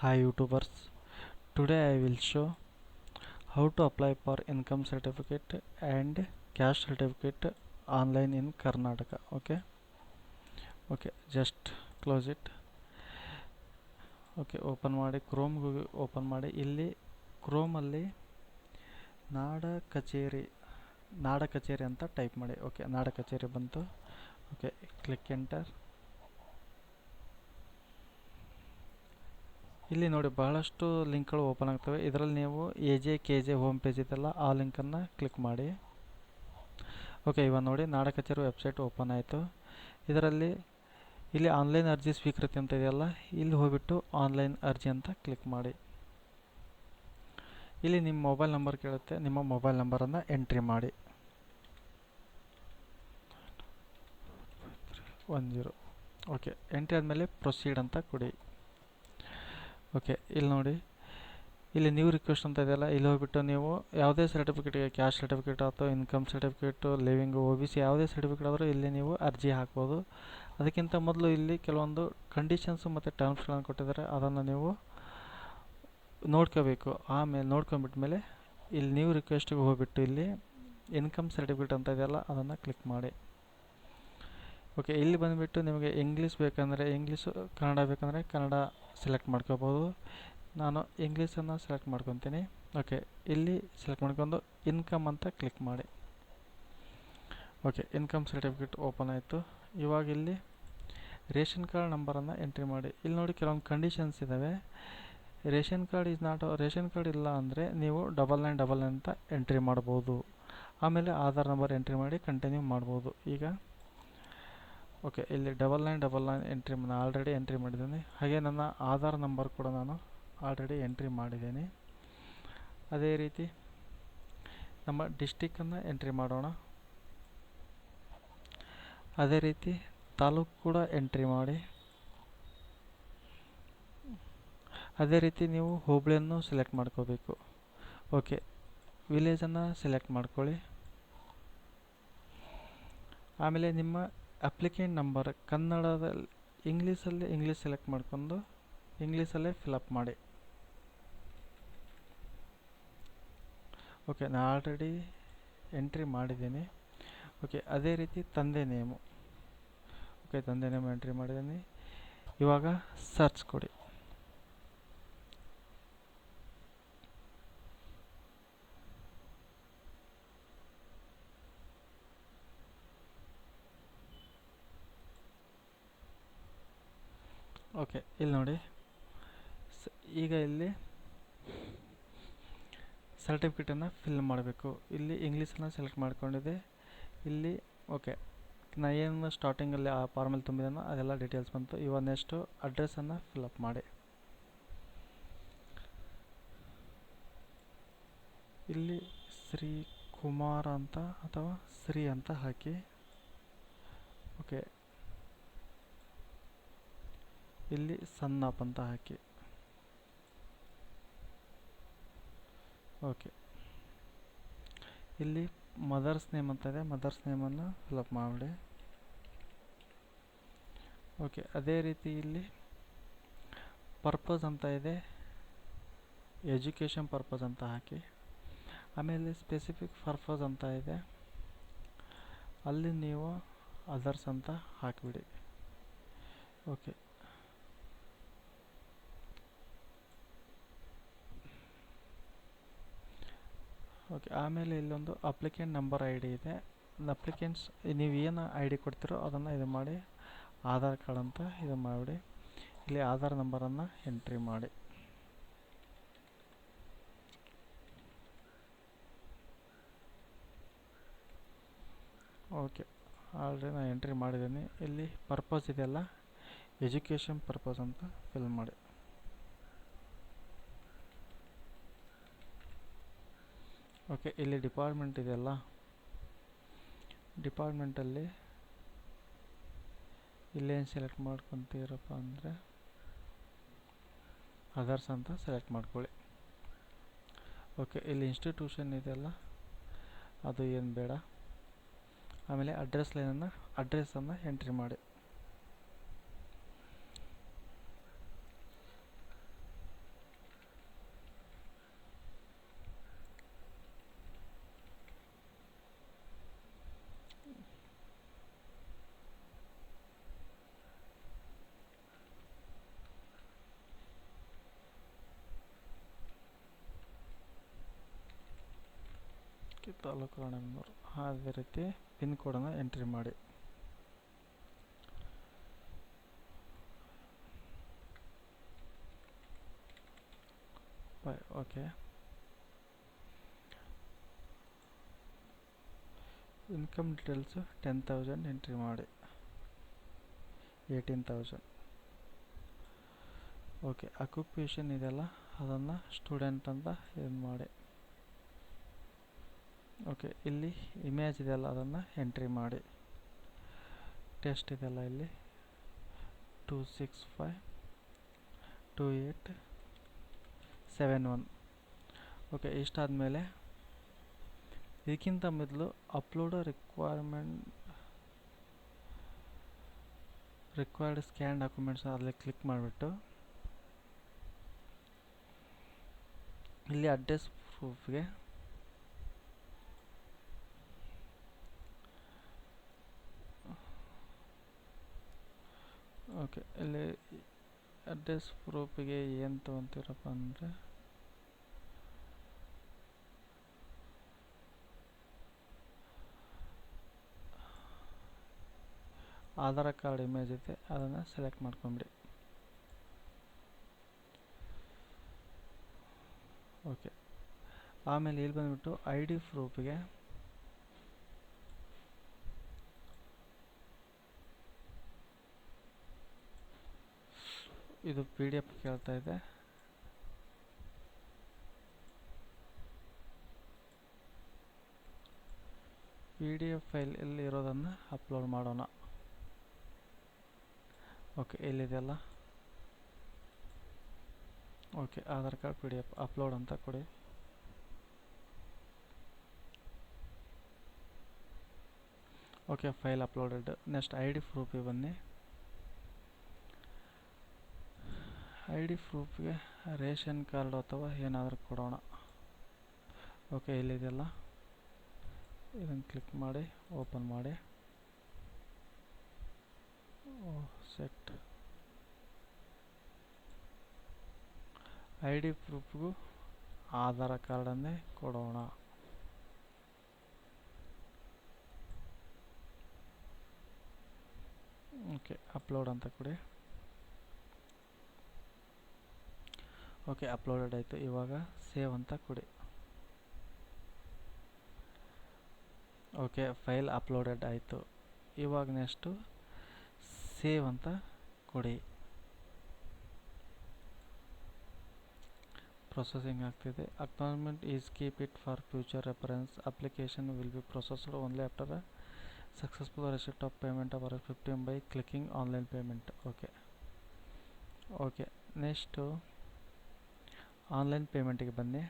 Hi YouTubers. Today I will show how to apply for income certificate and cash certificate online in Karnataka. Okay, just close it. Okay, open ಮಾಡಿ Chrome open ಮಾಡಿ. ಇಲ್ಲಿ ಕ್ರೋಮಲ್ಲಿ ನಾಡ ಕಚೇರಿ ಅಂತ type ಮಾಡಿ. Okay, ನಾಡ ಕಚೇರಿ ಬಂತು. Okay, click enter. ಇಲ್ಲಿ ನೋಡಿ ಬಹಳಷ್ಟು ಲಿಂಕ್ಗಳು ಓಪನ್ ಆಗ್ತವೆ. ಇದರಲ್ಲಿ ನೀವು AJKJ ಹೋಮ್ ಪೇಜ್ ಇದೆಲ್ಲ ಆ ಲಿಂಕನ್ನು ಕ್ಲಿಕ್ ಮಾಡಿ. ಓಕೆ, ಇವಾಗ ನೋಡಿ ನಾಡ ಕಚೇರಿ ವೆಬ್ಸೈಟ್ ಓಪನ್ ಆಯಿತು. ಇದರಲ್ಲಿ ಇಲ್ಲಿ ಆನ್ಲೈನ್ ಅರ್ಜಿ ಸ್ವೀಕೃತಿ ಅಂತ ಇದೆಯಲ್ಲ, ಇಲ್ಲಿ ಹೋಗ್ಬಿಟ್ಟು ಆನ್ಲೈನ್ ಅರ್ಜಿ ಅಂತ ಕ್ಲಿಕ್ ಮಾಡಿ. ಇಲ್ಲಿ ನಿಮ್ಮ ಮೊಬೈಲ್ ನಂಬರ್ ಕೇಳುತ್ತೆ, ನಿಮ್ಮ ಮೊಬೈಲ್ ನಂಬರನ್ನು ಎಂಟ್ರಿ ಮಾಡಿ. 10. ಓಕೆ, ಎಂಟ್ರಿ ಆದಮೇಲೆ ಪ್ರೊಸೀಡ್ ಅಂತ ಕೊಡಿ. ಓಕೆ, ಇಲ್ಲಿ ನೋಡಿ, ಇಲ್ಲಿ ನ್ಯೂ ರಿಕ್ವೆಸ್ಟ್ ಅಂತ ಇದೆಯಲ್ಲ, ಇಲ್ಲಿ ಹೋಗ್ಬಿಟ್ಟು ನೀವು ಯಾವುದೇ ಸರ್ಟಿಫಿಕೇಟ್ಗೆ ಕ್ಯಾಶ್ ಸರ್ಟಿಫಿಕೇಟ್ ಅಥವಾ ಇನ್ಕಮ್ ಸರ್ಟಿಫಿಕೇಟು, ಲಿವಿಂಗು, OBC ಯಾವುದೇ ಸರ್ಟಿಫಿಕೇಟ್ ಆದರೂ ಇಲ್ಲಿ ನೀವು ಅರ್ಜಿ ಹಾಕ್ಬೋದು. ಅದಕ್ಕಿಂತ ಮೊದಲು ಇಲ್ಲಿ ಕೆಲವೊಂದು ಕಂಡೀಷನ್ಸು ಮತ್ತು ಟರ್ಮ್ಸ್ಗಳನ್ನು ಕೊಟ್ಟಿದ್ದಾರೆ, ಅದನ್ನು ನೀವು ನೋಡ್ಕೋಬೇಕು. ಆಮೇಲೆ ನೋಡ್ಕೊಂಬಿಟ್ಮೇಲೆ ಇಲ್ಲಿ ನ್ಯೂ ರಿಕ್ವೆಸ್ಟಿಗೆ ಹೋಗ್ಬಿಟ್ಟು ಇಲ್ಲಿ ಇನ್ಕಮ್ ಸರ್ಟಿಫಿಕೇಟ್ ಅಂತ ಇದೆಯಲ್ಲ, ಅದನ್ನು ಕ್ಲಿಕ್ ಮಾಡಿ. ಓಕೆ, ಇಲ್ಲಿ ಬಂದುಬಿಟ್ಟು ನಿಮಗೆ ಇಂಗ್ಲೀಷ್ ಬೇಕಂದರೆ ಇಂಗ್ಲೀಷು, ಕನ್ನಡ ಬೇಕಂದರೆ ಕನ್ನಡ ಸೆಲೆಕ್ಟ್ ಮಾಡ್ಕೋಬೋದು. ನಾನು ಇಂಗ್ಲೀಷನ್ನು ಸೆಲೆಕ್ಟ್ ಮಾಡ್ಕೊತೀನಿ. ಓಕೆ, ಇಲ್ಲಿ ಸೆಲೆಕ್ಟ್ ಮಾಡ್ಕೊಂಡು ಇನ್ಕಮ್ ಅಂತ ಕ್ಲಿಕ್ ಮಾಡಿ. ಓಕೆ, ಇನ್ಕಮ್ ಸರ್ಟಿಫಿಕೇಟ್ ಓಪನ್ ಆಯಿತು. ಇವಾಗ ಇಲ್ಲಿ ರೇಷನ್ ಕಾರ್ಡ್ ನಂಬರನ್ನು ಎಂಟ್ರಿ ಮಾಡಿ. ಇಲ್ಲಿ ನೋಡಿ ಕೆಲವೊಂದು ಕಂಡೀಷನ್ಸ್ ಇದ್ದಾವೆ. ರೇಷನ್ ಕಾರ್ಡ್ ಇಲ್ಲ ಅಂದರೆ ನೀವು 9999 ಅಂತ ಎಂಟ್ರಿ ಮಾಡ್ಬೋದು. ಆಮೇಲೆ ಆಧಾರ್ ನಂಬರ್ ಎಂಟ್ರಿ ಮಾಡಿ ಕಂಟಿನ್ಯೂ ಮಾಡ್ಬೋದು. ಈಗ ಓಕೆ, ಇಲ್ಲಿ 9999 ಎಂಟ್ರಿ ನಾನು ಆಲ್ರೆಡಿ ಎಂಟ್ರಿ ಮಾಡಿದ್ದೀನಿ. ಹಾಗೆ ನನ್ನ ಆಧಾರ್ ನಂಬರ್ ಕೂಡ ನಾನು ಆಲ್ರೆಡಿ ಎಂಟ್ರಿ ಮಾಡಿದ್ದೀನಿ. ಅದೇ ರೀತಿ ನಮ್ಮ ಡಿಸ್ಟಿಕ್ಕನ್ನು ಎಂಟ್ರಿ ಮಾಡೋಣ. ಅದೇ ರೀತಿ ತಾಲೂಕು ಕೂಡ ಎಂಟ್ರಿ ಮಾಡಿ. ಅದೇ ರೀತಿ ನೀವು ಹೋಬಳಿಯನ್ನು ಸೆಲೆಕ್ಟ್ ಮಾಡ್ಕೋಬೇಕು. ಓಕೆ, ವಿಲೇಜನ್ನು ಸೆಲೆಕ್ಟ್ ಮಾಡ್ಕೊಳ್ಳಿ. ಆಮೇಲೆ ನಿಮ್ಮ ಅಪ್ಲಿಕೆಂಟ್ ನಂಬರ್ ಕನ್ನಡದಲ್ಲಿ ಇಂಗ್ಲೀಷ್ ಸೆಲೆಕ್ಟ್ ಮಾಡ್ಕೊಂಡು ಇಂಗ್ಲೀಷಲ್ಲೇ ಫಿಲಪ್ ಮಾಡಿ. ಓಕೆ, ನಾನು ಆಲ್ರೆಡಿ ಎಂಟ್ರಿ ಮಾಡಿದ್ದೀನಿ. ಓಕೆ, ಅದೇ ರೀತಿ ತಂದೆ ನೇಮು. ಓಕೆ, ತಂದೆ ನೇಮು ಎಂಟ್ರಿ ಮಾಡಿದ್ದೀನಿ. ಇವಾಗ ಸರ್ಚ್ ಕೊಡಿ. ಓಕೆ, ಇಲ್ಲಿ ನೋಡಿ, ಈಗ ಇಲ್ಲಿ ಸರ್ಟಿಫಿಕೇಟನ್ನು ಫಿಲ್ ಮಾಡಬೇಕು. ಇಲ್ಲಿ ಇಂಗ್ಲೀಷನ್ನು ಸೆಲೆಕ್ಟ್ ಮಾಡ್ಕೊಂಡಿದೆ. ಇಲ್ಲಿ ಓಕೆ, ನಾನು ಏನು ಸ್ಟಾರ್ಟಿಂಗಲ್ಲಿ ಆ ಫಾರ್ಮಲ್ಲಿ ತುಂಬಿದೆನೋ ಅದೆಲ್ಲ ಡೀಟೇಲ್ಸ್ ಬಂತು. ಇವಾಗ ನೆಕ್ಸ್ಟು ಅಡ್ರೆಸ್ಸನ್ನು ಫಿಲಪ್ ಮಾಡಿ. ಇಲ್ಲಿ ಶ್ರೀ ಕುಮಾರ್ ಅಂತ ಅಥವಾ ಶ್ರೀ ಅಂತ ಹಾಕಿ. ಓಕೆ, ಇಲ್ಲಿ ಸನ್ನಪ್ ಅಂತ ಹಾಕಿ. ಓಕೆ, ಇಲ್ಲಿ ಮದರ್ಸ್ ನೇಮ್ ಅಂತ ಇದೆ, ಮದರ್ಸ್ ನೇಮನ್ನು ಫಿಲಪ್ ಮಾಡಿ. ಓಕೆ, ಅದೇ ರೀತಿ ಇಲ್ಲಿ ಪರ್ಪಸ್ ಅಂತ ಇದೆ, ಎಜುಕೇಷನ್ ಪರ್ಪಸ್ ಅಂತ ಹಾಕಿ. ಆಮೇಲೆ ಸ್ಪೆಸಿಫಿಕ್ ಪರ್ಪಸ್ ಅಂತ ಇದೆ, ಅಲ್ಲಿ ನೀವು ಅದರ್ಸ್ ಅಂತ ಹಾಕಿಬಿಡಿ. ಓಕೆ, ಓಕೆ, ಆಮೇಲೆ ಇಲ್ಲೊಂದು ಅಪ್ಲಿಕೆಂಟ್ ನಂಬರ್ ID ಇದೆ. ಅಪ್ಲಿಕೆಂಟ್ಸ್ ನೀವು ಏನು ID ಕೊಡ್ತೀರೋ ಅದನ್ನು ಇದು ಮಾಡಿ. ಆಧಾರ್ ಕಾರ್ಡ್ ಅಂತ ಇದು ಮಾಡಿಬಿಡಿ. ಇಲ್ಲಿ ಆಧಾರ್ ನಂಬರನ್ನು ಎಂಟ್ರಿ ಮಾಡಿ. ಓಕೆ, ಆಲ್ರೆಡಿ ನಾನು ಎಂಟ್ರಿ ಮಾಡಿದ್ದೀನಿ. ಇಲ್ಲಿ ಪರ್ಪಸ್ ಇದೆಯಲ್ಲ, ಎಜುಕೇಷನ್ ಪರ್ಪಸ್ ಅಂತ ಫಿಲ್ ಮಾಡಿ. ಓಕೆ, ಇಲ್ಲಿ ಡಿಪಾರ್ಟ್ಮೆಂಟ್ ಇದೆಯಲ್ಲ, ಡಿಪಾರ್ಟ್ಮೆಂಟಲ್ಲಿ ಇಲ್ಲೇನು ಸೆಲೆಕ್ಟ್ ಮಾಡ್ಕೊತೀರಪ್ಪ ಅಂದರೆ ಅದರ್ಸ್ ಅಂತ ಸೆಲೆಕ್ಟ್ ಮಾಡ್ಕೊಳ್ಳಿ. ಓಕೆ, ಇಲ್ಲಿ ಇನ್ಸ್ಟಿಟ್ಯೂಷನ್ ಇದೆಯಲ್ಲ, ಅದು ಏನು ಬೇಡ. ಆಮೇಲೆ ಅಡ್ರೆಸ್ಸನ್ನು ಎಂಟ್ರಿ ಮಾಡಿ. ತಾಲೂಕು ರಾಣೆಬೆನ್ನೂರು. ಅದೇ ರೀತಿ ಪಿನ್ ಕೋಡನ್ನು ಎಂಟ್ರಿ ಮಾಡಿ. ಓಕೆ, ಇನ್ಕಮ್ ಡೀಟೇಲ್ಸು 10,000 ಎಂಟ್ರಿ ಮಾಡಿ. 18,000. ಓಕೆ, ಅಕ್ಯುಪೇಷನ್ ಇದೆಯಲ್ಲ ಅದನ್ನು ಸ್ಟೂಡೆಂಟ್ ಅಂತ ಇದು ಮಾಡಿ. ಓಕೆ, ಇಲ್ಲಿ ಇಮೇಜ್ ಇದೆಯಲ್ಲ ಅದನ್ನು ಎಂಟ್ರಿ ಮಾಡಿ. ಟೆಸ್ಟ್ ಇದೆಯಲ್ಲ ಇಲ್ಲಿ 2652871. ಓಕೆ, ಇಷ್ಟಾದಮೇಲೆ ಇದಕ್ಕಿಂತ ಮೊದಲು ಅಪ್ಲೋಡ್ ರಿಕ್ವೈರ್ಡ್ ಸ್ಕ್ಯಾನ್ ಡಾಕ್ಯುಮೆಂಟ್ಸ್ ಅಲ್ಲಿ ಕ್ಲಿಕ್ ಮಾಡಿಬಿಟ್ಟು ಇಲ್ಲಿ ಅಡ್ರೆಸ್ ಪ್ರೂಫ್ಗೆ ಓಕೆ, ಇಲ್ಲಿ ಅಡ್ರೆಸ್ ಪ್ರೂಫಿಗೆ ಏನು ತೊಗೊತೀರಪ್ಪ ಅಂದರೆ ಆಧಾರ್ ಕಾರ್ಡ್ ಇಮೇಜ್ ಇದೆ, ಅದನ್ನು ಸೆಲೆಕ್ಟ್ ಮಾಡ್ಕೊಂಬಿಡಿ. ಓಕೆ, ಆಮೇಲೆ ಇಲ್ಲಿ ಬಂದುಬಿಟ್ಟು ಐ ಡಿ ಪ್ರೂಫಿಗೆ ಇದು PDF ಕೇಳ್ತಾ ಇದೆ. PDF ಫೈಲ್ ಇಲ್ಲಿ ಇರೋದನ್ನು ಅಪ್ಲೋಡ್ ಮಾಡೋಣ. ಓಕೆ, ಇಲ್ಲಿದೆಯಲ್ಲ. Okay, Aadhaar card PDF upload ಅಂತ ಕೊಡಿ. Okay, file uploaded. Next I D ಪ್ರೂಫಿಗೆ ಬನ್ನಿ. ಐ ಡಿ ಪ್ರೂಫ್ಗೆ ರೇಷನ್ ಕಾರ್ಡ್ ಅಥವಾ ಏನಾದರೂ ಕೊಡೋಣ. ಓಕೆ, ಇಲ್ಲಿದೆಯಲ್ಲ, ಇದನ್ನು ಕ್ಲಿಕ್ ಮಾಡಿ ಓಪನ್ ಮಾಡಿ. ಸೆಟ್ ಐ ಡಿ ಪ್ರೂಫ್ಗೂ ಆಧಾರ್ ಕಾರ್ಡನ್ನೇ ಕೊಡೋಣ. ಓಕೆ, ಅಪ್ಲೋಡ್ ಅಂತ ಕೊಡಿ. ಓಕೆ, ಅಪ್ಲೋಡೆಡ್ ಆಯಿತು. ಇವಾಗ ಸೇವ್ ಅಂತ ಕೊಡಿ. ಓಕೆ, ಫೈಲ್ ಅಪ್ಲೋಡೆಡ್ ಆಯಿತು. ಇವಾಗ ನೆಕ್ಸ್ಟು ಸೇವ್ ಅಂತ ಕೊಡಿ. ಪ್ರೊಸೆಸಿಂಗ್ ಆಗ್ತಿದೆ. Acknowledgement is keep it for future reference. Application will be processed only after a successful receipt of payment of $15 by clicking online payment. Okay, next online ಪೇಮೆಂಟಿಗೆ ಬನ್ನಿ.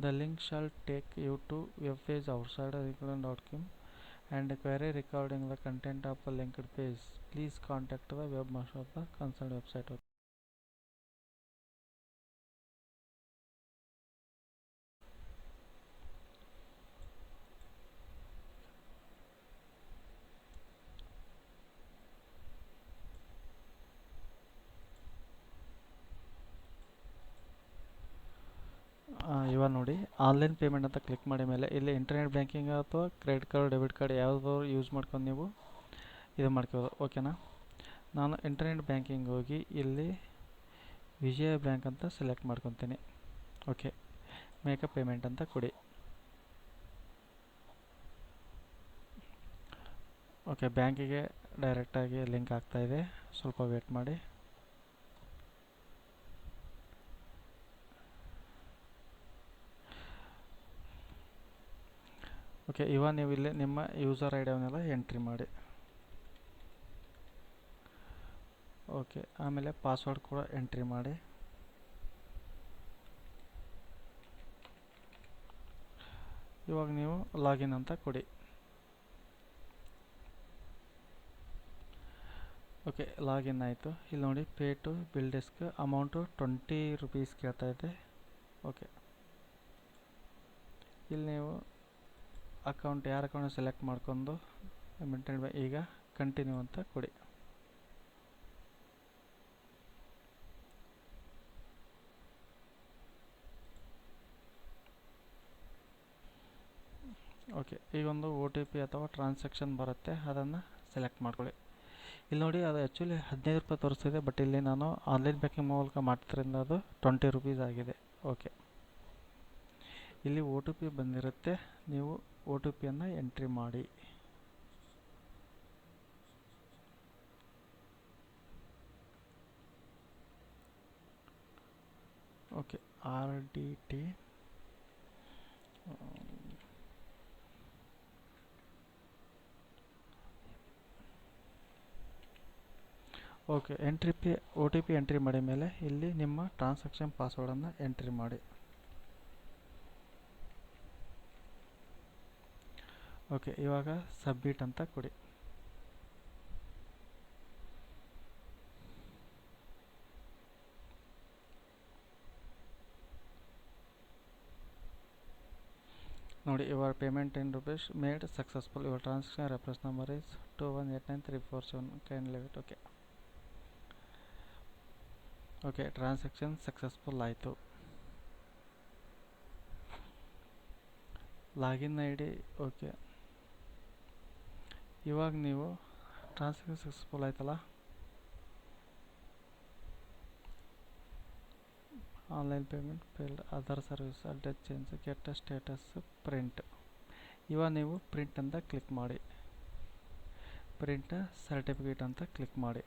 The link shall take you to web page outside recruitment.com and query recording the content of the linked page. Please contact the webmaster of the concerned website. ಇವಾಗ ನೋಡಿ, online payment ಅಂತ click ಮಾಡಿ ಮೇಲೆ ಇಲ್ಲಿ internet banking ಅಥವಾ credit card, debit card ಯಾವುದಾದ್ರು use ಮಾಡ್ಕೊಂಡು ನೀವು ಇದು ಮಾಡ್ಕೋಬೋದು. ಓಕೆನಾ? ನಾನು ಇಂಟರ್ನೆಟ್ ಬ್ಯಾಂಕಿಂಗ್ ಹೋಗಿ ಇಲ್ಲಿ ವಿಜಯ ಬ್ಯಾಂಕ್ ಅಂತ ಸೆಲೆಕ್ಟ್ ಮಾಡ್ಕೊತೀನಿ. ಓಕೆ, ಮೇಕಪ್ ಪೇಮೆಂಟ್ ಅಂತ ಕೊಡಿ. ಓಕೆ, ಬ್ಯಾಂಕಿಗೆ ಡೈರೆಕ್ಟಾಗಿ ಲಿಂಕ್ ಆಗ್ತಾಯಿದೆ, ಸ್ವಲ್ಪ ವೇಟ್ ಮಾಡಿ. ಓಕೆ, ಇವಾಗ ನೀವು ಇಲ್ಲಿ ನಿಮ್ಮ ಯೂಸರ್ ಐ ಡಿಯವನ್ನೆಲ್ಲ ಎಂಟ್ರಿ ಮಾಡಿ. ಓಕೆ, ಆಮೇಲೆ ಪಾಸ್ವರ್ಡ್ ಕೂಡ ಎಂಟ್ರಿ ಮಾಡಿ. ಇವಾಗ ನೀವು ಲಾಗಿನ್ ಅಂತ ಕೊಡಿ. ಓಕೆ, ಲಾಗಿನ್ ಆಯಿತು. ಇಲ್ಲಿ ನೋಡಿ, pay to bill desk amount ₹20 ಕೇಳ್ತಾ ಇದೆ. ಓಕೆ, ಇಲ್ಲಿ ನೀವು ಅಕೌಂಟ್ ಯಾರ ಅಕೌಂಟ್ ಸೆಲೆಕ್ಟ್ ಮಾಡ್ಕೊಂಡು ಈಗ ಕಂಟಿನ್ಯೂ ಅಂತ ಕೊಡಿ. ಓಕೆ, ಈಗೊಂದು OTP ಅಥವಾ ಟ್ರಾನ್ಸಾಕ್ಷನ್ ಬರುತ್ತೆ, ಅದನ್ನು ಸೆಲೆಕ್ಟ್ ಮಾಡ್ಕೊಳ್ಳಿ. ಇಲ್ಲಿ ನೋಡಿ, ಅದು ಆ್ಯಕ್ಚುಲಿ 15 ರೂಪಾಯಿ ತೋರಿಸ್ತಿದೆ, ಬಟ್ ಇಲ್ಲಿ ನಾನು ಆನ್ಲೈನ್ ಬ್ಯಾಂಕಿಂಗ್ ಮೂಲಕ ಮಾಡ್ತಿರೋದ್ರಿಂದ ಅದು 20 ರುಪೀಸ್ ಆಗಿದೆ. ಓಕೆ, ಇಲ್ಲಿ OTP ಬಂದಿರುತ್ತೆ, ನೀವು OTPಯನ್ನು ಎಂಟ್ರಿ ಮಾಡಿ. Okay, RDT okay, OTP entry ಮಾಡಿದ ಮೇಲೆ ಇಲ್ಲಿ ನಿಮ್ಮ ಟ್ರಾನ್ಸಾಕ್ಷನ್ ಪಾಸ್ವರ್ಡನ್ನು ಎಂಟ್ರಿ ಮಾಡಿ. ಓಕೆ, ಇವಾಗ ಸಬ್ಮಿಟ್ ಅಂತ ಕೊಡಿ. ನೋಡಿ, your payment in rupees made successful. Your transaction reference number is 2189347. Cancel. Okay okay, transaction successful ಆಯಿತು. Login ID. ಓಕೆ, ಇವಾಗ ನೀವು ಟ್ರಾನ್ಸಾಕ್ಷನ್ ಸಕ್ಸಸ್ಫುಲ್ ಆಯ್ತಲ್ಲ, online payment failed, other service, address change, get status, print. ಇವಾಗ ನೀವು print ಅಂತ click ಮಾಡಿ. Print certificate ಅಂತ click ಮಾಡಿ.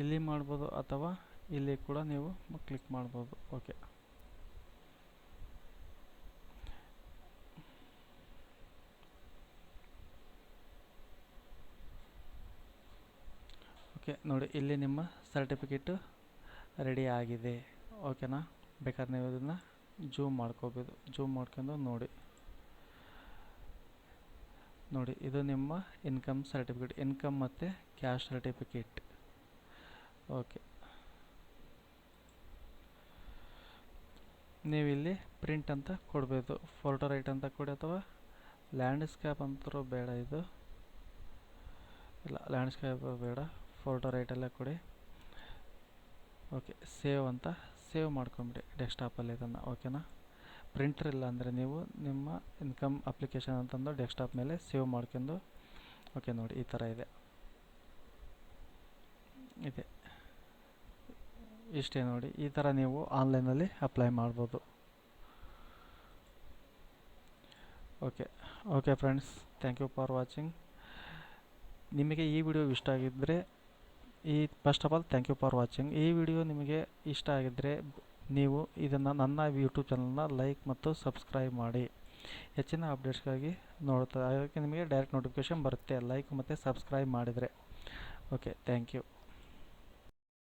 ಇಲ್ಲಿ ಮಾಡ್ಬೋದು ಅಥವಾ ಇಲ್ಲಿ ಕೂಡ ನೀವು ಕ್ಲಿಕ್ ಮಾಡ್ಬೋದು. ಓಕೆ, ಓಕೆ ನೋಡಿ, ಇಲ್ಲಿ ನಿಮ್ಮ ಸರ್ಟಿಫಿಕೇಟು ರೆಡಿ ಆಗಿದೆ. ಓಕೆನಾ? ಬೇಕಾದ್ರೆ ನೀವು ಇದನ್ನು ಜೂಮ್ ಮಾಡ್ಕೋಬೋದು. ಜೂಮ್ ಮಾಡ್ಕೊಂಡು ನೋಡಿ. ಇದು ನಿಮ್ಮ ಇನ್ಕಮ್ ಸರ್ಟಿಫಿಕೇಟ್, ಇನ್ಕಮ್ ಮತ್ತು ಕ್ಯಾಶ್ ಸರ್ಟಿಫಿಕೇಟ್. ಓಕೆ, ನೀವಿಲ್ಲಿ ಪ್ರಿಂಟ್ ಅಂತ ಕೊಡಬೇಕು. ಫೋಟೋ ರೈಟ್ ಅಂತ ಕೊಡಿ, ಅಥವಾ ಲ್ಯಾಂಡ್ಸ್ಕೇಪ್ ಅಂತರೂ ಬೇಡ, ಇದು ಇಲ್ಲ, ಲ್ಯಾಂಡ್ಸ್ಕೇಪ್ ಬೇಡ, ಫೋಟೋ ರೈಟಲ್ಲೇ ಕೊಡಿ. ಓಕೆ, ಸೇವ್ ಅಂತ ಸೇವ್ ಮಾಡ್ಕೊಂಬಿಡಿ ಡೆಸ್ಕ್ಟಾಪಲ್ಲಿ ಇದನ್ನು. ಓಕೆನಾ? ಪ್ರಿಂಟರ್ ಇಲ್ಲ ಅಂದರೆ ನೀವು ನಿಮ್ಮ ಇನ್ಕಮ್ ಅಪ್ಲಿಕೇಶನ್ ಅಂತಂದು ಡೆಸ್ಕ್ಟಾಪ್ ಮೇಲೆ ಸೇವ್ ಮಾಡ್ಕೊಂಡು. ಓಕೆ ನೋಡಿ, ಈ ಥರ ಇದೆ. ಇಷ್ಟೇ ನೋಡಿ, ಈ ಥರ ನೀವು ಆನ್ಲೈನಲ್ಲಿ ಅಪ್ಲೈ ಮಾಡ್ಬೋದು. Okay friends, thank you for watching. ನಿಮಗೆ ಈ ವಿಡಿಯೋ ಇಷ್ಟ ಆಗಿದ್ದರೆ first of all thank you for watching. ಈ ವಿಡಿಯೋ ನಿಮಗೆ ಇಷ್ಟ ಆಗಿದ್ದರೆ ನೀವು ಇದನ್ನು ನನ್ನ ಯೂಟ್ಯೂಬ್ ಚಾನಲ್ನ ಲೈಕ್ ಮತ್ತು ಸಬ್ಸ್ಕ್ರೈಬ್ ಮಾಡಿ. ಹೆಚ್ಚಿನ ಅಪ್ಡೇಟ್ಸ್ಗಾಗಿ ನೋಡ್ತಾ ಅದಕ್ಕೆ ನಿಮಗೆ ಡೈರೆಕ್ಟ್ ನೋಟಿಫಿಕೇಷನ್ ಬರುತ್ತೆ, ಲೈಕ್ ಮತ್ತು ಸಬ್ಸ್ಕ್ರೈಬ್ ಮಾಡಿದರೆ. Okay, thank you.